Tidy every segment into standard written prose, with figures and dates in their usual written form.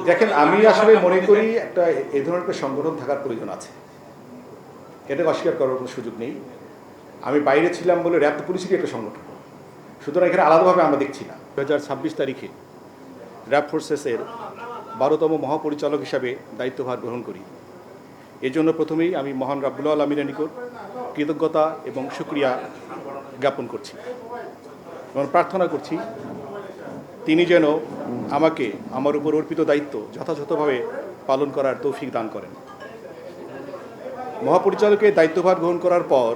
দেখেন, আমি আসলে মনে করি একটা এই ধরনের একটা সংগঠন থাকার প্রয়োজন আছে, এটাকে অস্বীকার করার কোনো সুযোগ নেই। আমি বাইরে ছিলাম বলে র্যাব তো পুলিশেরই একটা সংগঠন, সুতরাং এখানে আলাদাভাবে আমরা দেখছি না। 2026 তারিখে র্যাব ফোর্সেসের 12তম মহাপরিচালক হিসাবে দায়িত্বভার গ্রহণ করি। এজন্য প্রথমেই আমি মহান রাব্বুল আলামিনের নিকট কৃতজ্ঞতা এবং শুকরিয়া জ্ঞাপন করছি এবং প্রার্থনা করছি তিনি যেন আমাকে আমার উপর অর্পিত দায়িত্ব যথাযথভাবে পালন করার তৌফিক দান করেন। মহাপরিচালকের দায়িত্বভার গ্রহণ করার পর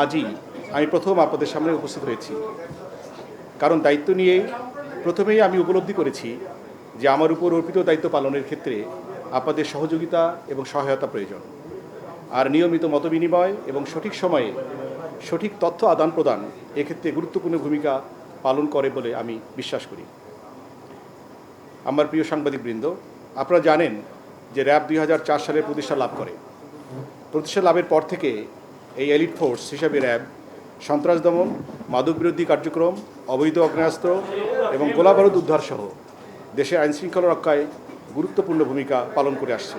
আজই আমি প্রথম আপনাদের সামনে উপস্থিত হয়েছি, কারণ দায়িত্ব নিয়ে প্রথমেই আমি উপলব্ধি করেছি যে আমার উপর অর্পিত দায়িত্ব পালনের ক্ষেত্রে আপনাদের সহযোগিতা এবং সহায়তা প্রয়োজন। আর নিয়মিত মতবিনিময় এবং সঠিক সময়ে সঠিক তথ্য আদান প্রদান এক্ষেত্রে গুরুত্বপূর্ণ ভূমিকা পালন করে বলে আমি বিশ্বাস করি। আমার প্রিয় সাংবাদিকবৃন্দ, আপনারা জানেন যে র্যাব 2004 সালে প্রতিষ্ঠা লাভ করে। প্রতিষ্ঠা লাভের পর থেকে এই এলিট ফোর্স হিসেবে র্যাব সন্ত্রাস দমন, মাদকবিরোধী কার্যক্রম, অবৈধ আগ্নেয়াস্ত্র এবং গোলাবারুদ উদ্ধার সহ দেশের আইনশৃঙ্খলা রক্ষায় গুরুত্বপূর্ণ ভূমিকা পালন করে আসছে।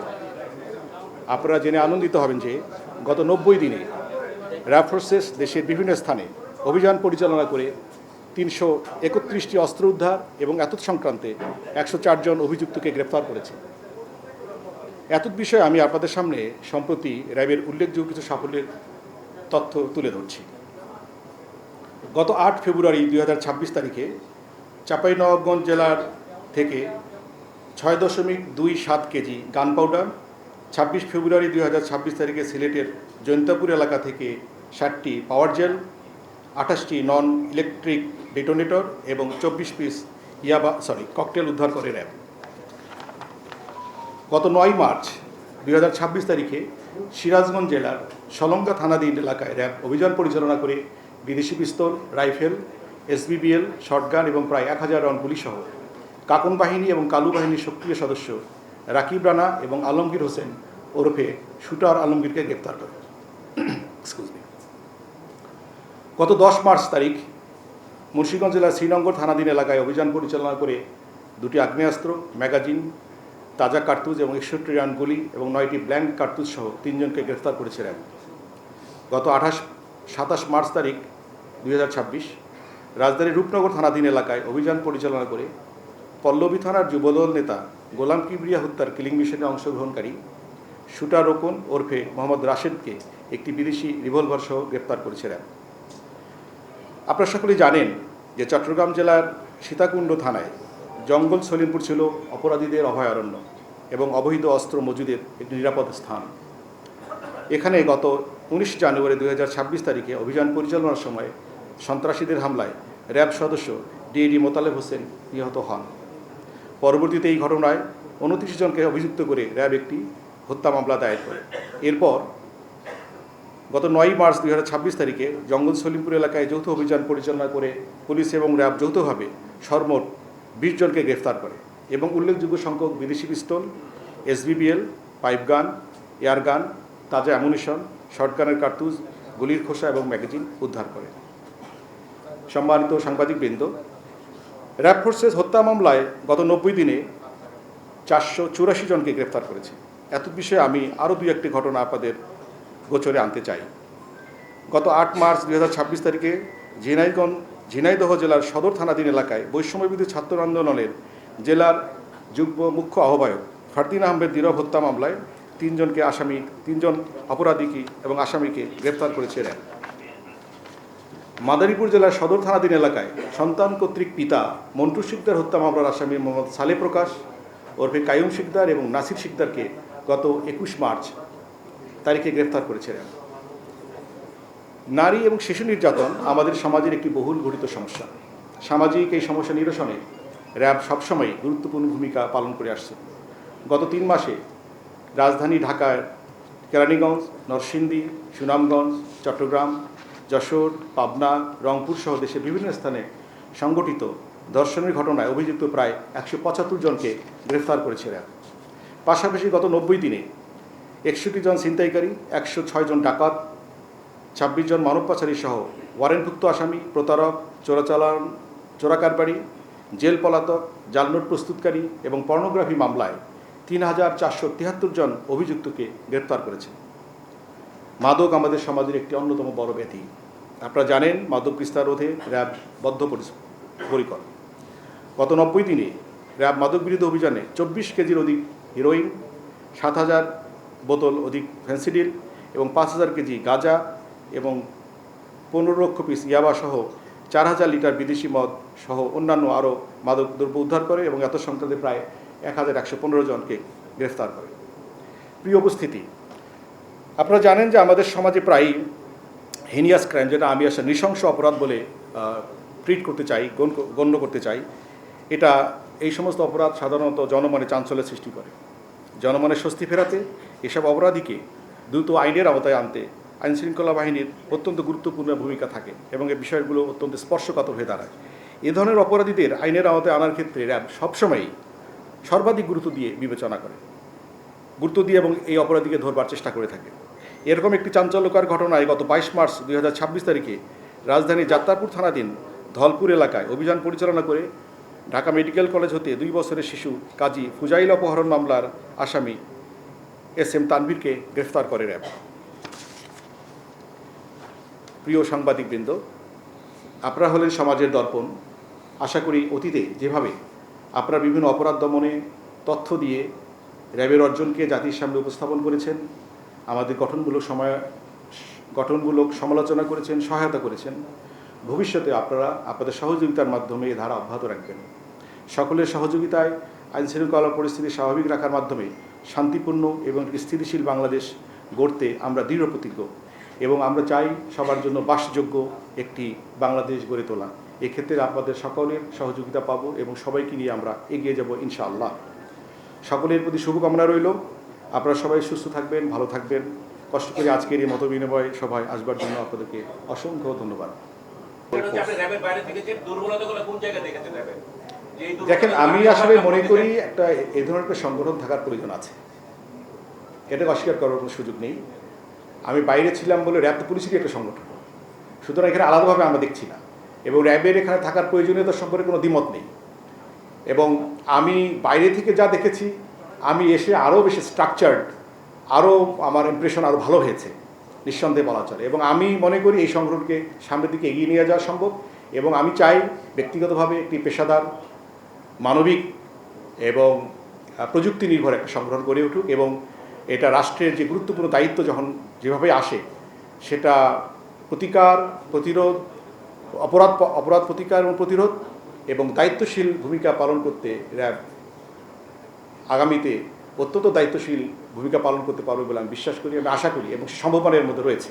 আপনারা জেনে আনন্দিত হবেন যে গত 90 দিনে র্যাব ফোর্সেস দেশের বিভিন্ন স্থানে অভিযান পরিচালনা করে 331টি অস্ত্র উদ্ধার এবং এতদ সংক্রান্তে 104 জন অভিযুক্তকে গ্রেফতার করেছে। এতদ বিষয়ে আমি আপনাদের সামনে সম্প্রতি র্যাবের উল্লেখযোগ্য কিছু সাফল্যের তথ্য তুলে ধরছি। গত 8 ফেব্রুয়ারি 2026 তারিখে চাঁপাইনবাবগঞ্জ জেলার থেকে 6.27 কেজি গান পাউডার, 26 ফেব্রুয়ারি 2026 তারিখে সিলেটের জৈন্তাপুর এলাকা থেকে 60টি পাওয়ার জেল, 28টি নন ইলেকট্রিক ডেটোনেটর এবং 24 পিস ককটেল উদ্ধার করে র্যাব। গত 9 মার্চ 2026 তারিখে সিরাজগঞ্জ জেলার সলঙ্গা থানাধীন এলাকায় র্যাব অভিযান পরিচালনা করে বিদেশি পিস্তল, রাইফেল, SBBL, শটগান এবং প্রায় 1000 রাউন্ড গুলিসহ কাকন বাহিনী এবং কালু বাহিনীর সক্রিয় সদস্য রাকিব রানা এবং আলমগীর হোসেন ওরফে শুটার আলমগীরকে গ্রেপ্তার করে। গত 10 মার্চ তারিখ মুন্সিগঞ্জ জেলার শ্রীনগর থানাধীন এলাকায় অভিযান পরিচালনা করে 2টি আগ্নেয়াস্ত্র, ম্যাগাজিন, তাজা কার্তুজ এবং 61 রাউন্ড গুলি এবং 9টি ব্ল্যাঙ্ক কার্তুজ সহ 3 জনকে গ্রেফতার করেছে র্যাব। গত 27 মার্চ তারিখ 2026 রাজধানীর রূপনগর থানাধীন এলাকায় অভিযান পরিচালনা করে পল্লবী থানার যুবদল নেতা গোলাম কিবরিয়া হত্যার কিলিং মিশনে অংশগ্রহণকারী শুটার রোকন ওরফে মোহাম্মদ রাশেদকে একটি বিদেশি রিভলভার সহ গ্রেপ্তার করেছে র্যাব। আপনারা সকলেই জানেন যে চট্টগ্রাম জেলার সীতাকুণ্ড থানায় জঙ্গল সলিমপুর ছিল অপরাধীদের অভয়ারণ্য এবং অবৈধ অস্ত্র মজুদের একটি নিরাপদ স্থান। এখানে গত 19 জানুয়ারি 2026 তারিখে অভিযান পরিচালনার সময় সন্ত্রাসীদের হামলায় র্যাব সদস্য DAD মোতালেব হোসেন নিহত হন। পরবর্তীতে এই ঘটনায় 29 জনকে অভিযুক্ত করে র্যাব একটি হত্যা মামলা দায়ের করে। এরপর গত 9 মার্চ 2026 তারিখে জঙ্গল সলিমপুর এলাকায় যৌথ অভিযান পরিচালনা করে পুলিশ এবং র্যাব যৌথভাবে সর্বমোট 20 জনকে গ্রেফতার করে এবং উল্লেখযোগ্য সংখ্যক বিদেশি পিস্তল, SBBL, পাইপগান, এয়ারগান, তাজা অ্যামুনিশন, শটগানের কার্তুজ, গুলির খোসা এবং ম্যাগাজিন উদ্ধার করে। সম্মানিত সাংবাদিকবৃন্দ, র্যাব ফোর্সেস হত্যা মামলায় গত 90 দিনে 484 জনকে গ্রেফতার করেছে। এত বিষয়ে আমি আরও 2-1টি ঘটনা আপনাদের গোচরে আনতে চাই। গত 8 মার্চ 2026 তারিখে ঝিনাইদহ জেলার সদর থানাধীন এলাকায় বৈষম্যবিরোধী ছাত্র আন্দোলনের জেলার যুগ্ম মুখ্য আহ্বায়ক ফারদিন আহমেদ নীরব হত্যা মামলায় 3 জন অপরাধীকে এবং আসামিকে গ্রেফতার করেছে র্যাব। মাদারীপুর জেলার সদর থানাধীন এলাকায় সন্তান কর্তৃক পিতা মন্টু শিকদার হত্যা মামলার আসামি মোহাম্মদ সালে প্রকাশ ওরফে কায়ুম শিকদার এবং নাসির শিকদারকে গত 21 মার্চ তারিখে গ্রেফতার করেছে র্যাব। নারী এবং শিশু নির্যাতন আমাদের সমাজের একটি বহুল গঠিত সমস্যা। সামাজিক এই সমস্যা নিরসনে র্যাব সবসময় গুরুত্বপূর্ণ ভূমিকা পালন করে আসছে। গত 3 মাসে রাজধানী ঢাকার কেরানীগঞ্জ, নরসিংদী, সুনামগঞ্জ, চট্টগ্রাম, যশোর, পাবনা, রংপুর সহ দেশের বিভিন্ন স্থানে সংগঠিত ধর্ষণের ঘটনায় অভিযুক্ত প্রায় 175 জনকে গ্রেফতার করেছে র্যাব। পাশাপাশি গত 90 দিনে 61 জন ছিনতাইকারী, 106 জন ডাকাত, 26 জন মানব পাচারী সহ ওয়ারেন্টভুক্ত আসামি, প্রতারক, চোরাকারবারি জেল পলাতক, জাল নোট প্রস্তুতকারী এবং পর্নোগ্রাফি মামলায় ৩,৪৭৩ জন অভিযুক্তকে গ্রেপ্তার করেছে। মাদক আমাদের সমাজের একটি অন্যতম বড় ব্যাধি। আপনারা জানেন, মাদক বিস্তার রোধে র্যাব বদ্ধপরিকর। গত ৯০ দিনে র্যাব মাদক বিরোধী অভিযানে ২৪ কেজির অধিক হিরোইন, ৭,০০০ বোতল অধিক ফেন্সিডিল এবং ৫,০০০ কেজি গাঁজা এবং ১৫ লক্ষ পিস ইয়াবা সহ ৪,০০০ লিটার বিদেশি মদ সহ অন্যান্য আরও মাদক দ্রব্য উদ্ধার করে এবং এত সংখ্যাতে প্রায় ১,১১৫ জনকে গ্রেফতার করে। প্রিয় উপস্থিতি, আপনারা জানেন যে আমাদের সমাজে প্রায়ই হিনিয়াস ক্রাইম, যেটা আমি আসলে নৃশংস অপরাধ বলে ট্রিট করতে চাই, গণ্য করতে চাই, এটা এই সমস্ত অপরাধ সাধারণত জনমনে চাঞ্চল্যের সৃষ্টি করে। জনমনের স্বস্তি ফেরাতে এসব অপরাধীকে দ্রুত আইনের আওতায় আনতে আইনশৃঙ্খলা বাহিনীর অত্যন্ত গুরুত্বপূর্ণ ভূমিকা থাকে এবং এই বিষয়গুলো অত্যন্ত স্পর্শকাতর হয়ে দাঁড়ায়। এ ধরনের অপরাধীদের আইনের আওতায় আনার ক্ষেত্রে র্যাব সবসময়ই সর্বাধিক গুরুত্ব দিয়ে বিবেচনা করে, এবং এই অপরাধীকে ধরবার চেষ্টা করে থাকে। এরকম একটি চাঞ্চল্যকর ঘটনায় গত ২২ মার্চ ২০২৬ তারিখে রাজধানীর যাত্রাপুর থানাধীন ধলপুর এলাকায় অভিযান পরিচালনা করে ঢাকা মেডিকেল কলেজ হতে ২ বছরের শিশু কাজী ফুজাইল অপহরণ মামলার আসামি SM তানভীরকে গ্রেফতার করে র্যাব। প্রিয় সাংবাদিকবৃন্দ, আপনারা হলেন সমাজের দর্পণ। আশা করি অতীতে যেভাবে আপনারা বিভিন্ন অপরাধ দমনে তথ্য দিয়ে র্যাবের অর্জনকে জাতির সামনে উপস্থাপন করেছেন, আমাদের গঠনমূলক সমালোচনা করেছেন, সহায়তা করেছেন, ভবিষ্যতে আপনারা আপনাদের সহযোগিতার মাধ্যমে এ ধারা অব্যাহত রাখবেন। সকলের সহযোগিতায় আইনশৃঙ্খলা পরিস্থিতি স্বাভাবিক রাখার মাধ্যমে শান্তিপূর্ণ এবং স্থিতিশীল বাংলাদেশ গড়তে আমরা দৃঢ় প্রতিজ্ঞ এবং আমরা চাই সবার জন্য বাসযোগ্য একটি বাংলাদেশ গড়ে তোলা। এক্ষেত্রে আপনাদের সকলের সহযোগিতা পাবো এবং সবাইকে নিয়ে আমরা এগিয়ে যাব ইনশাআল্লাহ। সকলের প্রতি শুভকামনা রইল। আপনারা সবাই সুস্থ থাকবেন, ভালো থাকবেন। কষ্ট করে আজকের এই মতবিনিময় সভায় আসবার জন্য আপনাদেরকে অসংখ্য ধন্যবাদ। দেখেন, আমি আসলে মনে করি একটা এই ধরনের একটা সংগঠন থাকার প্রয়োজন আছে, এটাকে অস্বীকার করার কোনো সুযোগ নেই। আমি বাইরে ছিলাম বলে র্যাব তো পুলিশেরই একটা সংগঠন, সুতরাং এখানে আলাদাভাবে আমরা দেখছি না এবং র্যাবের এখানে থাকার প্রয়োজনীয়তা সম্পর্কে কোনো দ্বিমত নেই। এবং আমি বাইরে থেকে যা দেখেছি, আমি এসে আরও বেশি স্ট্রাকচার্ড, আরও আমার ইমপ্রেশন আরও ভালো হয়েছে নিঃসন্দেহে বলা চলে। এবং আমি মনে করি এই সংগঠনকে সামনের দিকে এগিয়ে নিয়ে যাওয়া সম্ভব এবং আমি চাই ব্যক্তিগতভাবে একটি পেশাদার, মানবিক এবং প্রযুক্তি নির্ভর একটা সংগঠন গড়ে উঠুক এবং এটা রাষ্ট্রের যে গুরুত্বপূর্ণ দায়িত্ব যখন যেভাবে আসে সেটা প্রতিকার, প্রতিরোধ, অপরাধ প্রতিকার এবং প্রতিরোধ এবং দায়িত্বশীল ভূমিকা পালন করতে র্যাব আগামীতে অত্যন্ত দায়িত্বশীল ভূমিকা পালন করতে পারবে বলে আমি বিশ্বাস করি, আমি আশা করি এবং সম্ভাবনার মধ্যে রয়েছে।